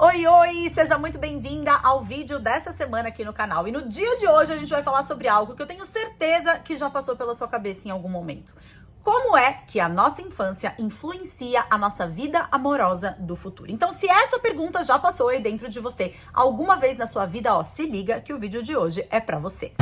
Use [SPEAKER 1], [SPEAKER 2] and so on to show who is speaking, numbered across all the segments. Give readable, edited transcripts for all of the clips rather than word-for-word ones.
[SPEAKER 1] Oi, oi! Seja muito bem-vinda ao vídeo dessa semana aqui no canal. E no dia de hoje a gente vai falar sobre algo que eu tenho certeza que já passou pela sua cabeça em algum momento. Como é que a nossa infância influencia a nossa vida amorosa do futuro? Então, se essa pergunta já passou aí dentro de você alguma vez na sua vida, ó, se liga que o vídeo de hoje é pra você.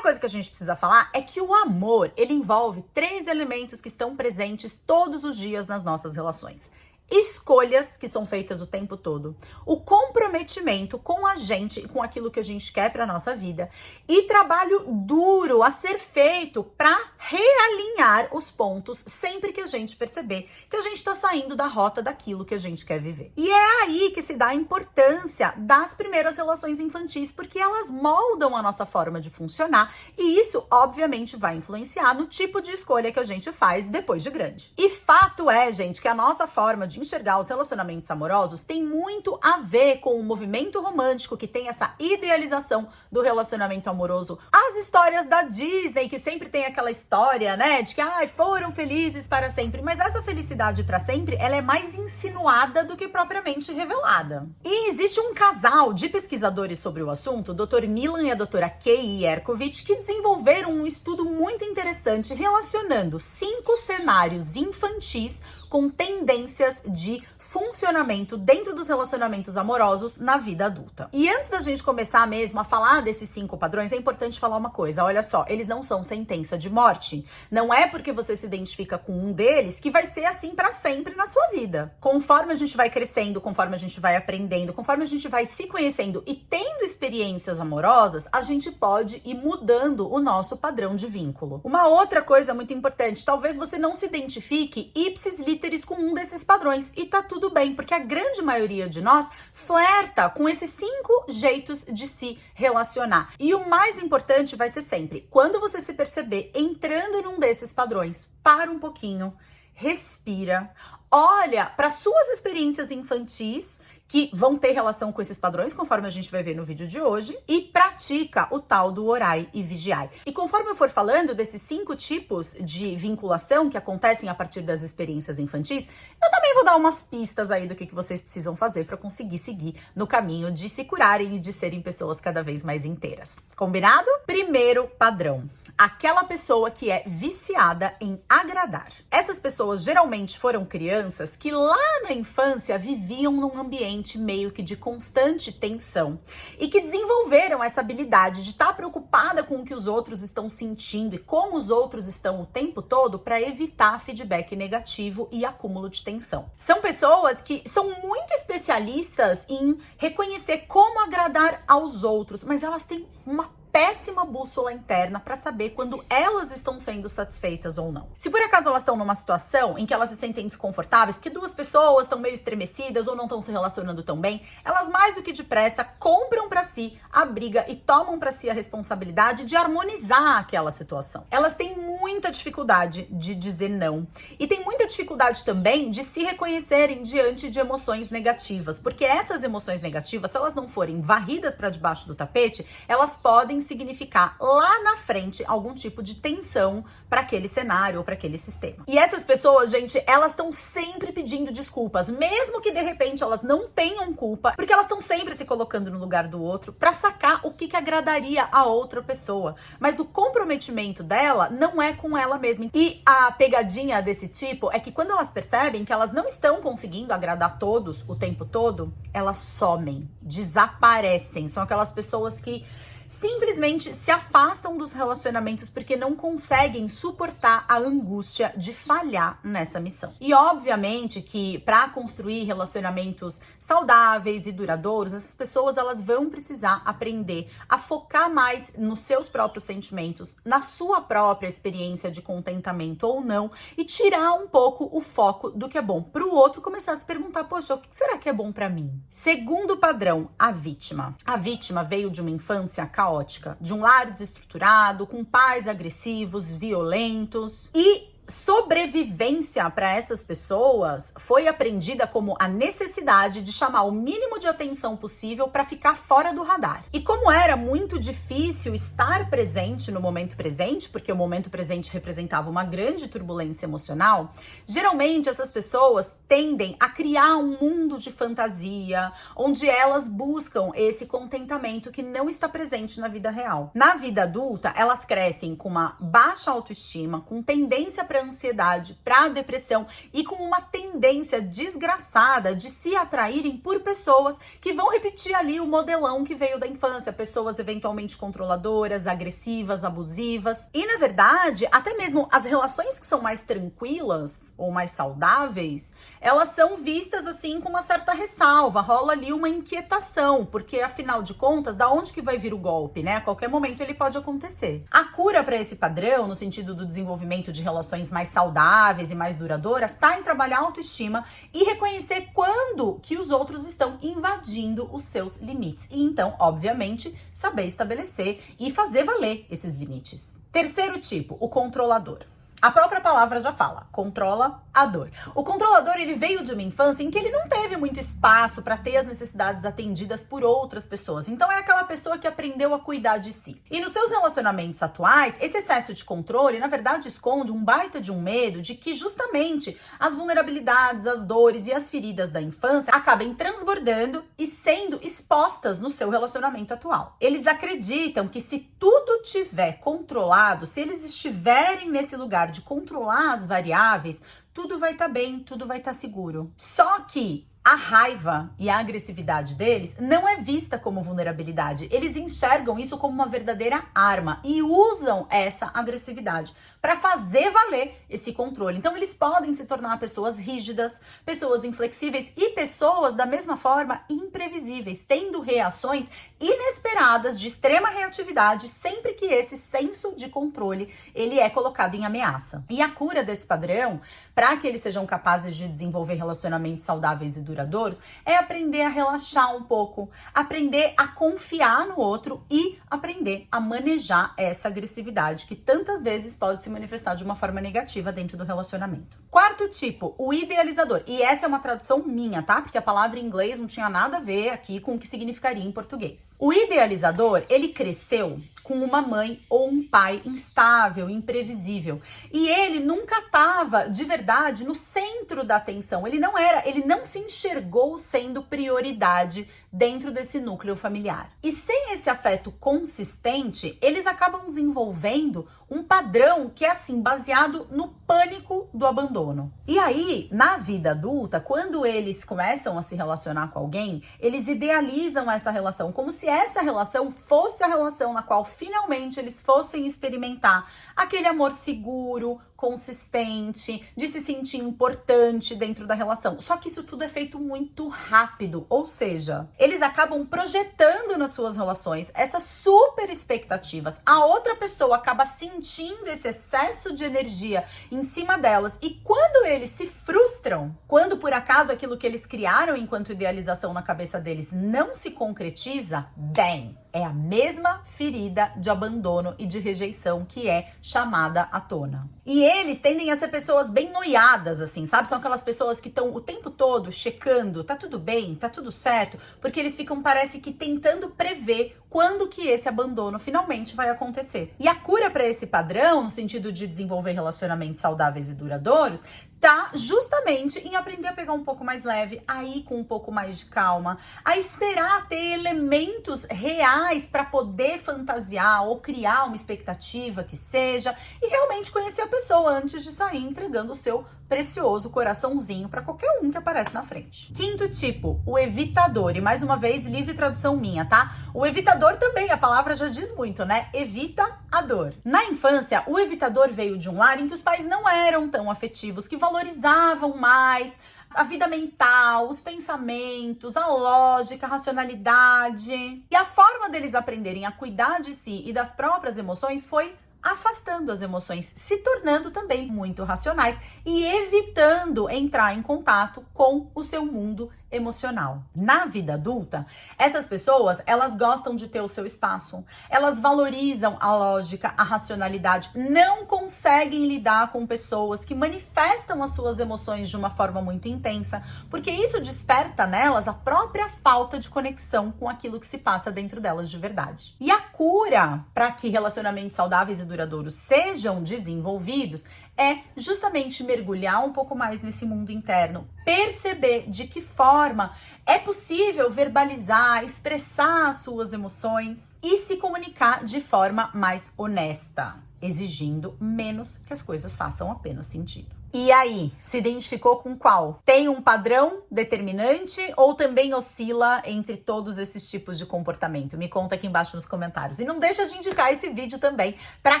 [SPEAKER 1] Que a gente precisa falar é que o amor, ele envolve 3 elementos que estão presentes todos os dias nas nossas relações. Escolhas que são feitas o tempo todo, o comprometimento com a gente e com aquilo que a gente quer para nossa vida e trabalho duro a ser feito para realinhar os pontos sempre que a gente perceber que a gente está saindo da rota daquilo que a gente quer viver. E é aí que se dá a importância das primeiras relações infantis, porque elas moldam a nossa forma de funcionar e isso, obviamente, vai influenciar no tipo de escolha que a gente faz depois de grande. E fato é, gente, que a nossa forma de enxergar os relacionamentos amorosos tem muito a ver com o movimento romântico que tem essa idealização do relacionamento amoroso. As histórias da Disney, que sempre tem aquela história, né, de que foram felizes para sempre, mas essa felicidade para sempre, ela é mais insinuada do que propriamente revelada. E existe um casal de pesquisadores sobre o assunto, o Dr. Milan e a doutora Kay Yerkovich, que desenvolveram um estudo muito interessante relacionando 5 cenários infantis com tendências de funcionamento dentro dos relacionamentos amorosos na vida adulta. E antes da gente começar mesmo a falar desses 5 padrões, é importante falar uma coisa. Olha só, eles não são sentença de morte. Não é porque você se identifica com um deles que vai ser assim para sempre na sua vida. Conforme a gente vai crescendo, conforme a gente vai aprendendo, conforme a gente vai se conhecendo e tendo experiências amorosas, a gente pode ir mudando o nosso padrão de vínculo. Uma outra coisa muito importante, talvez você não se identifique ipsis literis com um desses padrões e tá tudo bem, porque a grande maioria de nós flerta com esses 5 jeitos de se relacionar. E o mais importante vai ser sempre, quando você se perceber entrando num desses padrões, para um pouquinho, respira, olha para suas experiências infantis que vão ter relação com esses padrões, conforme a gente vai ver no vídeo de hoje, e pratica o tal do orai e vigiai. E conforme eu for falando desses 5 tipos de vinculação que acontecem a partir das experiências infantis, eu também vou dar umas pistas aí do que vocês precisam fazer para conseguir seguir no caminho de se curarem e de serem pessoas cada vez mais inteiras. Combinado? Primeiro padrão. Aquela pessoa que é viciada em agradar. Essas pessoas geralmente foram crianças que lá na infância viviam num ambiente meio que de constante tensão e que desenvolveram essa habilidade de estar preocupada com o que os outros estão sentindo e como os outros estão o tempo todo para evitar feedback negativo e acúmulo de tensão. São pessoas que são muito especialistas em reconhecer como agradar aos outros, mas elas têm uma péssima bússola interna para saber quando elas estão sendo satisfeitas ou não. Se por acaso elas estão numa situação em que elas se sentem desconfortáveis, porque 2 pessoas estão meio estremecidas ou não estão se relacionando tão bem, elas mais do que depressa compram para si a briga e tomam para si a responsabilidade de harmonizar aquela situação. Elas têm muita dificuldade de dizer não e tem muita dificuldade também de se reconhecerem diante de emoções negativas, porque essas emoções negativas, se elas não forem varridas para debaixo do tapete, elas podem significar lá na frente algum tipo de tensão para aquele cenário ou para aquele sistema. E essas pessoas, gente, elas estão sempre pedindo desculpas, mesmo que de repente elas não tenham culpa, porque elas estão sempre se colocando no lugar do outro para sacar o que agradaria a outra pessoa. Mas o comprometimento dela não é com ela mesma. E a pegadinha desse tipo é que quando elas percebem que elas não estão conseguindo agradar todos o tempo todo, elas somem, desaparecem. São aquelas pessoas que simplesmente se afastam dos relacionamentos porque não conseguem suportar a angústia de falhar nessa missão. E obviamente que para construir relacionamentos saudáveis e duradouros, essas pessoas elas vão precisar aprender a focar mais nos seus próprios sentimentos, na sua própria experiência de contentamento ou não, e tirar um pouco o foco do que é bom para o outro, começar a se perguntar, poxa, o que será que é bom para mim? Segundo padrão, a vítima. A vítima veio de uma infância caótica, de um lar desestruturado, com pais agressivos, violentos e sobrevivência para essas pessoas foi aprendida como a necessidade de chamar o mínimo de atenção possível para ficar fora do radar. E como era muito difícil estar presente no momento presente, porque o momento presente representava uma grande turbulência emocional, geralmente essas pessoas tendem a criar um mundo de fantasia, onde elas buscam esse contentamento que não está presente na vida real. Na vida adulta, elas crescem com uma baixa autoestima, com tendência para ansiedade, para depressão e com uma tendência desgraçada de se atraírem por pessoas que vão repetir ali o modelão que veio da infância, pessoas eventualmente controladoras, agressivas, abusivas. E na verdade, até mesmo as relações que são mais tranquilas ou mais saudáveis, elas são vistas assim com uma certa ressalva, rola ali uma inquietação, porque afinal de contas, da onde que vai vir o golpe, né? A qualquer momento ele pode acontecer. A cura para esse padrão, no sentido do desenvolvimento de relações mais saudáveis e mais duradouras, está em trabalhar a autoestima e reconhecer quando que os outros estão invadindo os seus limites. E então, obviamente, saber estabelecer e fazer valer esses limites. Terceiro tipo, o controlador. A própria palavra já fala, controla a dor. O controlador, ele veio de uma infância em que ele não teve muito espaço para ter as necessidades atendidas por outras pessoas. Então é aquela pessoa que aprendeu a cuidar de si. E nos seus relacionamentos atuais, esse excesso de controle, na verdade, esconde um baita de um medo de que justamente as vulnerabilidades, as dores e as feridas da infância acabem transbordando e sendo expostas no seu relacionamento atual. Eles acreditam que se tudo tiver controlado, se eles estiverem nesse lugar de controlar as variáveis, tudo vai estar bem, tudo vai estar seguro. Só que a raiva e a agressividade deles não é vista como vulnerabilidade. Eles enxergam isso como uma verdadeira arma e usam essa agressividade para fazer valer esse controle. Então eles podem se tornar pessoas rígidas, pessoas inflexíveis e pessoas da mesma forma imprevisíveis, tendo reações inesperadas de extrema reatividade sempre que esse senso de controle ele é colocado em ameaça. E a cura desse padrão, para que eles sejam capazes de desenvolver relacionamentos saudáveis e duradouros, é aprender a relaxar um pouco, aprender a confiar no outro e aprender a manejar essa agressividade que tantas vezes pode se manifestar de uma forma negativa dentro do relacionamento. Quarto tipo, o idealizador. E essa é uma tradução minha, tá? Porque a palavra em inglês não tinha nada a ver aqui com o que significaria em português. O idealizador, ele cresceu com uma mãe ou um pai instável, imprevisível. E ele nunca estava, de verdade, no centro da atenção. Ele não se enxergou sendo prioridade dentro desse núcleo familiar. E sem esse afeto consistente, eles acabam desenvolvendo um padrão que é assim, baseado no pânico do abandono. E aí, na vida adulta, quando eles começam a se relacionar com alguém, eles idealizam essa relação, como se essa relação fosse a relação na qual finalmente eles fossem experimentar aquele amor seguro, consistente, de se sentir importante dentro da relação. Só que isso tudo é feito muito rápido, ou seja, eles acabam projetando nas suas relações essas super expectativas. A outra pessoa acaba sentindo esse excesso de energia em cima delas e quando eles se frustram, quando por acaso aquilo que eles criaram enquanto idealização na cabeça deles não se concretiza, bem, é a mesma ferida de abandono e de rejeição que é chamada à tona. E eles tendem a ser pessoas bem noiadas, assim, sabe? São aquelas pessoas que estão o tempo todo checando, tá tudo bem, tá tudo certo, porque eles ficam, parece que, tentando prever quando que esse abandono finalmente vai acontecer. E a cura para esse padrão, no sentido de desenvolver relacionamentos saudáveis e duradouros, tá justamente em aprender a pegar um pouco mais leve, a ir com um pouco mais de calma, a esperar ter elementos reais para poder fantasiar ou criar uma expectativa que seja e realmente conhecer a pessoa antes de sair entregando o seu precioso coraçãozinho para qualquer um que aparece na frente. Quinto tipo, o evitador. E mais uma vez, livre tradução minha, tá? O evitador também, a palavra já diz muito, né? Evita a dor. Na infância, o evitador veio de um lar em que os pais não eram tão afetivos, que valorizavam mais a vida mental, os pensamentos, a lógica, a racionalidade. E a forma deles aprenderem a cuidar de si e das próprias emoções foi afastando as emoções, se tornando também muito racionais e evitando entrar em contato com o seu mundo emocional. Na vida adulta, essas pessoas, elas gostam de ter o seu espaço, elas valorizam a lógica, a racionalidade, não conseguem lidar com pessoas que manifestam as suas emoções de uma forma muito intensa, porque isso desperta nelas a própria falta de conexão com aquilo que se passa dentro delas de verdade. E a cura para que relacionamentos saudáveis e duradouros sejam desenvolvidos é justamente mergulhar um pouco mais nesse mundo interno, perceber de que forma é possível verbalizar, expressar as suas emoções e se comunicar de forma mais honesta, exigindo menos que as coisas façam apenas sentido. E aí, se identificou com qual? Tem um padrão determinante ou também oscila entre todos esses tipos de comportamento? Me conta aqui embaixo nos comentários. E não deixa de indicar esse vídeo também para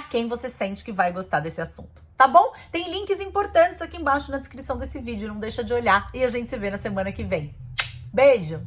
[SPEAKER 1] quem você sente que vai gostar desse assunto, tá bom? Tem links importantes aqui embaixo na descrição desse vídeo, não deixa de olhar e a gente se vê na semana que vem. Beijo!